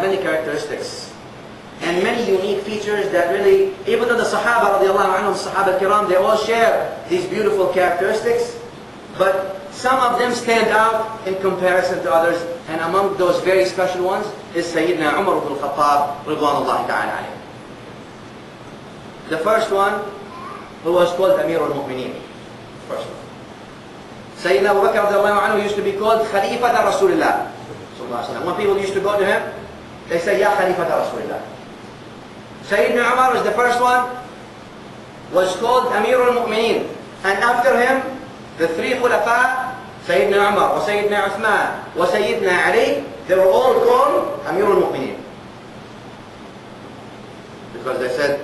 many characteristics and many unique features that really, even though the Sahaba radiallahu anhum, Sahaba al-Kiram, they all share these beautiful characteristics, but some of them stand out in comparison to others, and among those very special ones is Sayyidina Umar ibn al-Khattab ridwanullahi ta'ala alayhi. The first one, who was called Amirul-Mu'minin. First one. Sayyidina Abu Bakr radiallahu anhu used to be called Khalifat Rasulullah. When people used to go to him, they say, Ya Khalifat Rasulullah. Sayyidina Umar was the first one, was called Amirul-Mu'minin. And after him, the three Khulafa, Sayyidina Umar, wa Sayyidina Uthman, wa Sayyidina Ali, they were all called Amirul-Mu'minin. Because they said,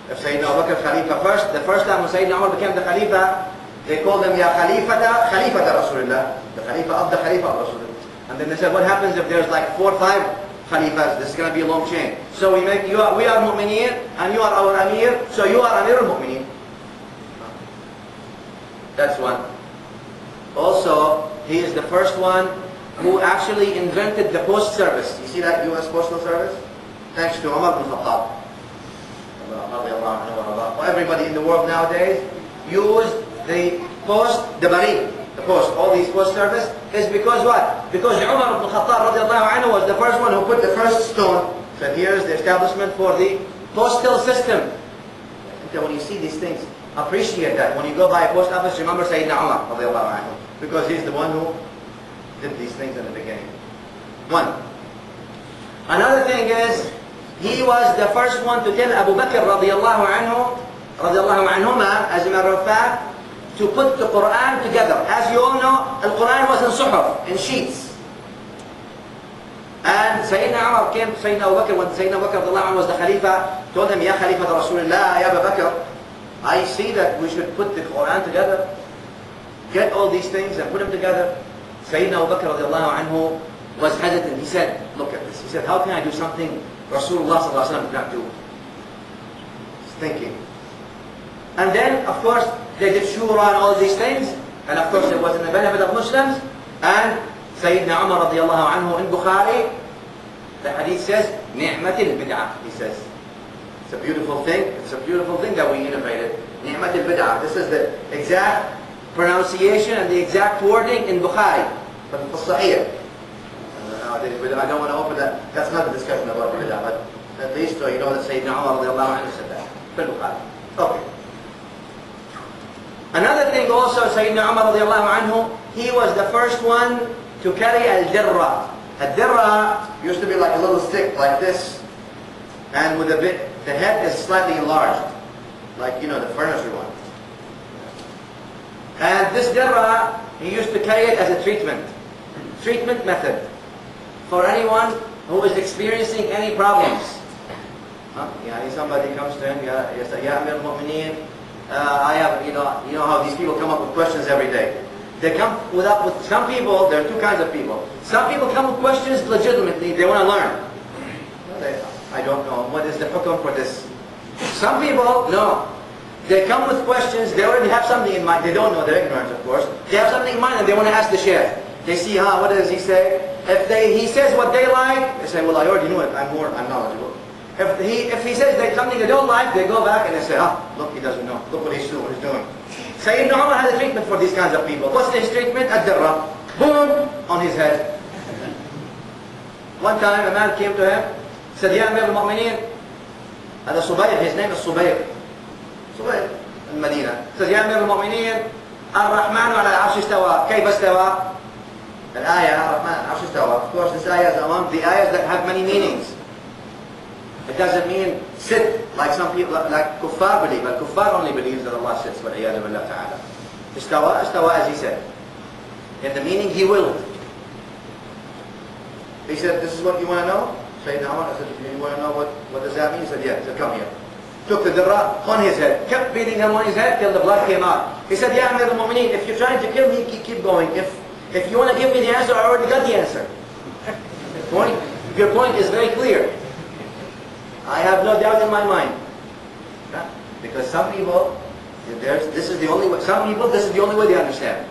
if Sayyidina Abu Bakr Khalifa first, the first time when Sayyidina Umar became the Khalifa, they called him Ya Khalifata Rasulullah, the Khalifa of Rasulullah. And then they said, what happens if there's like 4 or 5 Khalifas? This is going to be a long chain. So we are Mu'mineen, and you are our Amir, so you are Amirul-Mu'minin. That's one. Also, he is the first one who actually invented the post service. You see that US Postal Service? Thanks to Umar ibn Khattab. Everybody in the world nowadays use the post, the bari, the post, all these post service, is because what? Because Umar ibn Khattab radiallahu anhu was the first one who put the first stone. So here's the establishment for the postal system. So when you see these things, appreciate that. When you go by a post office, remember Sayyidina Umar radiallahu anhu, because he's the one who did these things in the beginning. One. Another thing is, he was the first one to tell Abu Bakr radiallahu anhuma, as a matter of fact, to put the Quran together. As you all know, the Quran was in suhuf, in sheets. And Sayyidina Umar came to Sayyidina Abu Bakr, when Sayyidina Abu Bakr radiallahu anhu was the Khalifa, told him, Ya Khalifat Rasulullah, Ya Abu Bakr, I see that we should put the Quran together, get all these things and put them together. Sayyidina Abu Bakr radiallahu anhu was hesitant. He said, look at this. He said, how can I do something Rasulullah sallallahu alaihi wasallam did not do? He's thinking. And then, of course, they did shura and all these things. And of course, it was in the benefit of Muslims. And Sayyidina Umar radiallahu anhu in Bukhari, the hadith says, Ni'matil bid'ah, he says. It's a beautiful thing. It's a beautiful thing that we innovated. Ni'matil bid'ah. This is the exact pronunciation and the exact wording in Bukhari. But it's Sahih. I don't want to open that. That's not a discussion about bid'ah, but at least you know that Sayyidina Umar radiallahu anhu said that. Okay. Another thing also, Sayyidina Umar radiallahu anhu, he was the first one to carry al-dirra. Al-dirra used to be like a little stick like this, and with a bit, the head is slightly enlarged, like, you know, the furniture one. And this dirra, he used to carry it as a treatment method for anyone who is experiencing any problems. Somebody comes to him, Ya Amirul-Mu'minin, I have, you know how these people come up with questions every day. They come with some people, there are two kinds of people. Some people come with questions legitimately, they want to learn. I don't know, what is the hukum for this? Some people, no. They come with questions, they already have something in mind. They don't know, they're ignorant of course. They have something in mind and they want to ask the Shaykh. They see, what does he say? If he says what they like, they say, well, I already knew it, I'm knowledgeable. If he says something they don't like, they go back and they say, look, he doesn't know. Look what he's doing. Sayyidina Umar had a treatment for these kinds of people. What's his treatment? Ad-dirra. Boom! On his head. One time a man came to him, said, Ya Amirul-Mu'minin, Subayr, his name is Subayr. Subayr, in Medina. Said, Ya Amirul-Mu'minin, Ar-Rahman ala al-Arsh istawa. Kayfa istawa? Al-ayah, Ar-Rahman, al-Arsh istawa. Of course, this ayah is among the ayahs that have many meanings. It doesn't mean sit like some people, like kuffar believe, but kuffar only believes that Allah sits, but iyadu billah ta'ala. Istawa as he said. In the meaning, he willed. He said, this is what you want to know? Sayyidina Umar, I said, you want to know what does that mean? He said, yeah. He said, come here. Took the dirra on his head, kept beating him on his head till the blood came out. He said, Ya Amirul-Mu'minin, if you're trying to kill me, keep going. If you want to give me the answer, I already got the answer. Your point is very clear. I have no doubt in my mind. Because some people, this is the only way. Some people, this is the only way they understand.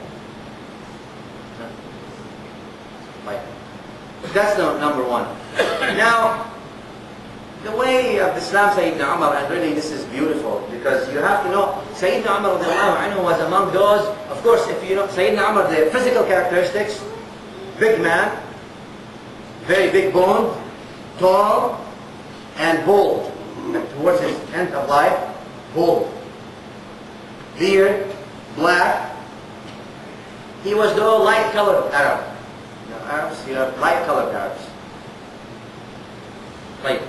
Right. That's the number one. Now, the way of Islam, Sayyidina Umar, and really this is beautiful, because you have to know, Sayyidina Umar was among those, of course, if you know, Sayyidina Umar, the physical characteristics, big man, very big boned, tall, and bold. And towards his end of life, bold. Beard, black. He was the light-colored Arab. Arabs, you have light-colored Arabs. Light.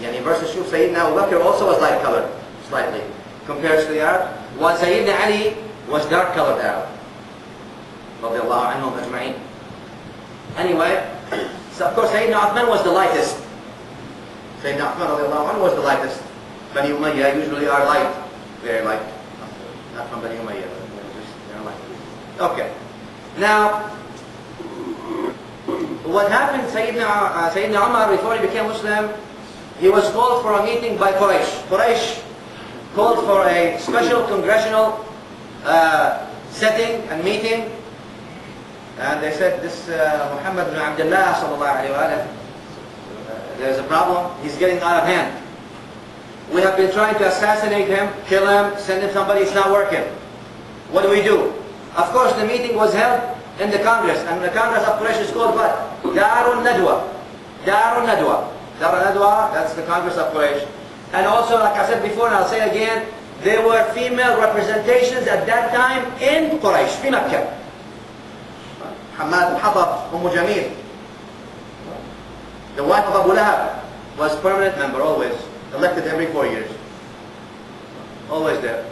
Yani versus Shuf, Sayyidina Al-Baqer also was light-colored, slightly, compared to the Arab. While Sayyidina Ali was dark-colored Arab. Radiallahu anhum ajma'in. Anyway, so of course Sayyidina Uthman was the lightest. Sayyidina Uthman radiallahu anhu was the lightest. Bani Umayyah usually are light, very light. Not from Bani Umayyah, they're light. Okay. Now, what happened, Sayyidina Umar, before he became Muslim, he was called for a meeting by Quraysh. Quraysh called for a special congressional setting and meeting. And they said, this Muhammad ibn Abdillah, sallallahu alayhi wa sallam, there's a problem, he's getting out of hand. We have been trying to assassinate him, kill him, send him somebody, it's not working. What do we do? Of course, the meeting was held in the Congress, and the Congress of Quraysh is called what? Darun-Nadwa. Darun-Nadwa. Darun-Nadwa, that's the Congress of Quraysh. And also, like I said before, and I'll say again, there were female representations at that time in Quraysh, in Makkah. Hamad al-Hatab, Jamil. The wife of Abu Lahab was permanent member, always. Elected every 4 years. Always there.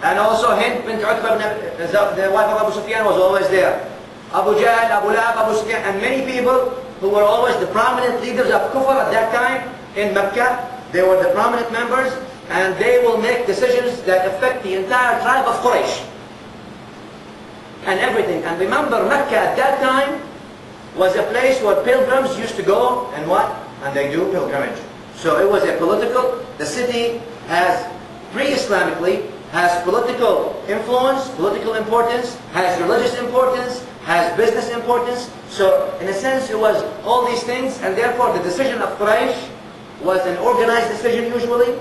And also Hind bint Utbah, the wife of Abu Sufyan, was always there. Abu Jahl, Abu Lahab, Abu Sufyan, and many people who were always the prominent leaders of Kufr at that time in Mecca. They were the prominent members, and they will make decisions that affect the entire tribe of Quraysh. And everything. And remember, Mecca at that time was a place where pilgrims used to go and what? And they do pilgrimage. So it was a political, the city has, pre-Islamically, has political influence, political importance, has religious importance, has business importance. So in a sense it was all these things, and therefore the decision of Quraysh was an organized decision usually,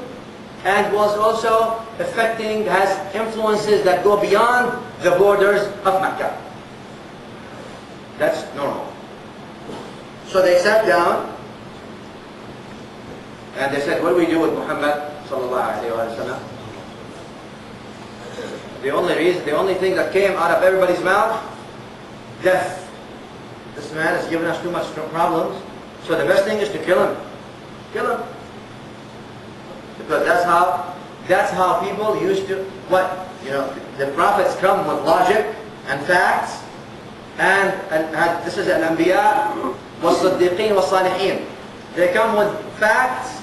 and was also affecting, has influences that go beyond the borders of Mecca. That's normal. So they sat down and they said, what do we do with Muhammad sallallahu alayhi wa sallam? The only thing that came out of everybody's mouth, death. This man has given us too much problems, so the best thing is to kill him. Kill him. Because that's how people used to, what? You know, the prophets come with logic and facts, and this is al-Anbiya, was-Siddiqeen, was-Salihin. They come with facts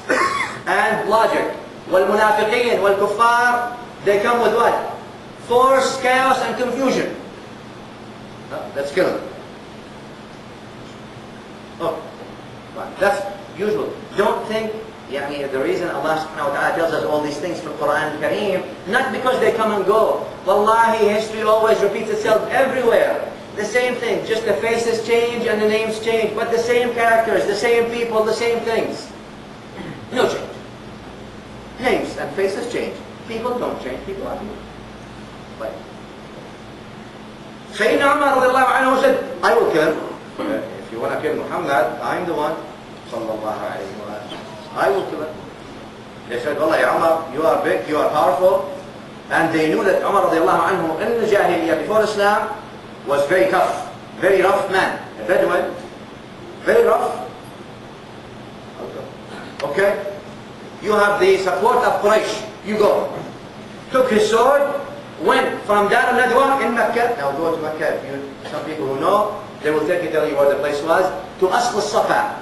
and logic. Wal-Munafiqeen, wal-Kuffar, they come with what? Force, chaos, and confusion. Let's kill him. Oh, that's usual. Don't think, the reason Allah subhanahu wa ta'ala tells us all these things from Quran Kareem, not because they come and go. Wallahi, history always repeats itself everywhere. The same thing, just the faces change and the names change, but the same characters, the same people, the same things. No change. Names and faces change. People don't change. People are people. But Sayyidina Umar radiallahu anhu said, I will kill him. If you want to kill Muhammad, I'm the one. Sallallahu alayhi wa sallam. I will kill him. They said, Wallah, ya Umar, you are big, you are powerful. And they knew that Umar radiallahu anhu in the Jahiliyyah before Islam was very tough, very rough man. A Bedouin, very rough. Okay? You have the support of Quraysh. You go. Took his sword, went from Dar al-Nadwa in Mecca. Now go to Mecca. Some people who know, they will tell you where the place was. To Asl al-Safa.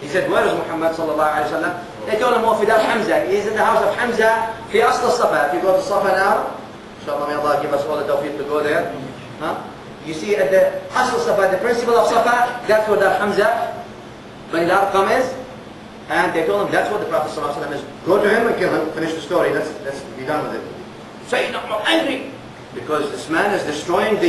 He said, where is Muhammad sallallahu alayhi wa sallam? They told him, oh, fi Dar Hamza. He is in the house of Hamza, fi Asl al-Safa. If you go to Safa now, inshallah, may Allah give us all the tawfiq to go there. Huh? You see at the Asl Safa, the principle of Safa, that's where Dar Hamza, Bani al-Arqam is. And they told him that's what the Prophet ﷺ is. Go to him and kill him, finish the story, let's be done with it. Sayyidina Umar angry, because this man is destroying the